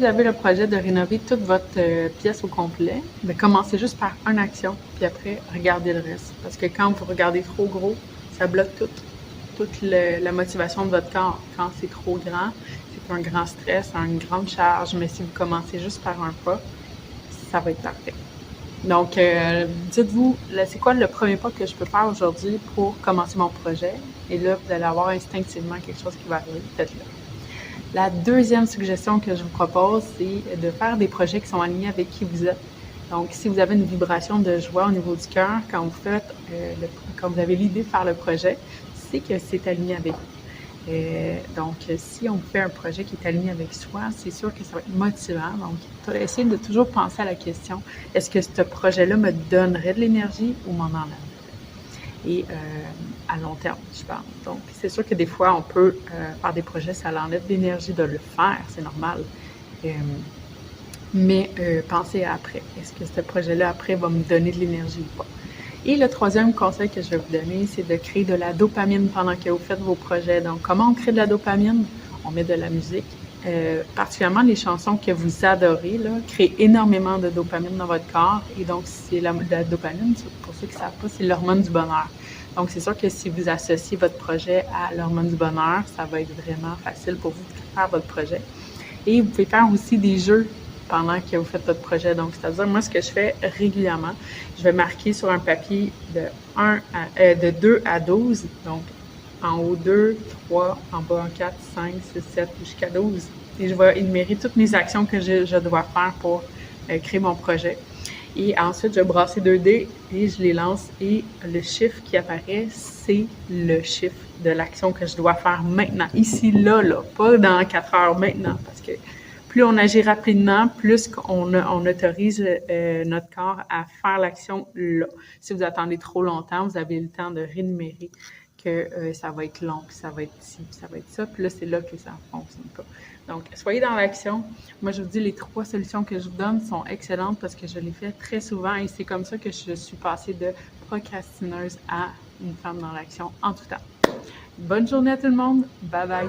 vous avez le projet de rénover toute votre pièce au complet, bien, commencez juste par une action, puis après, regardez le reste. Parce que quand vous regardez trop gros, ça bloque toute la motivation de votre corps. Quand c'est trop grand, c'est un grand stress, une grande charge, mais si vous commencez juste par un pas, ça va être parfait. Donc, dites-vous, c'est quoi le premier pas que je peux faire aujourd'hui pour commencer mon projet? Et là, vous allez avoir instinctivement quelque chose qui va arriver. Faites-le. La deuxième suggestion que je vous propose, c'est de faire des projets qui sont alignés avec qui vous êtes. Donc, si vous avez une vibration de joie au niveau du cœur, quand vous faites, quand vous avez l'idée de faire le projet, c'est que c'est aligné avec vous. Donc, si on fait un projet qui est aligné avec soi, c'est sûr que ça va être motivant. Donc, essayez de toujours penser à la question, est-ce que ce projet-là me donnerait de l'énergie ou m'en enlèverait? Et à long terme, je parle. Donc, c'est sûr que des fois, on peut faire des projets, ça enlève de l'énergie de le faire, c'est normal. Mais pensez après. Est-ce que ce projet-là, après, va me donner de l'énergie ou pas? Et le troisième conseil que je vais vous donner, c'est de créer de la dopamine pendant que vous faites vos projets. Donc, comment on crée de la dopamine? On met de la musique. Particulièrement les chansons que vous adorez, là, créent énormément de dopamine dans votre corps. Et donc, c'est la dopamine, pour ceux qui ne savent pas, c'est l'hormone du bonheur. Donc, c'est sûr que si vous associez votre projet à l'hormone du bonheur, ça va être vraiment facile pour vous de faire votre projet. Et vous pouvez faire aussi des jeux pendant que vous faites votre projet. Donc, c'est-à-dire, moi, ce que je fais régulièrement, je vais marquer sur un papier de 2 à 12, donc en haut 2, 3, en bas 4, 5, 6, 7, jusqu'à 12. Et je vais énumérer toutes mes actions que je dois faire pour créer mon projet. Et ensuite, je vais brasser 2 dés et je les lance. Et le chiffre qui apparaît, c'est le chiffre de l'action que je dois faire maintenant. Ici, là, pas dans 4 heures, maintenant. Parce que plus on agit rapidement, plus on autorise notre corps à faire l'action là. Si vous attendez trop longtemps, vous avez le temps de rénumérer que ça va être long, puis ça va être ci, puis ça va être ça. Puis là, c'est là que ça ne fonctionne pas. Donc, soyez dans l'action. Moi, je vous dis, les 3 solutions que je vous donne sont excellentes parce que je les fais très souvent et c'est comme ça que je suis passée de procrastineuse à une femme dans l'action en tout temps. Bonne journée à tout le monde. Bye bye.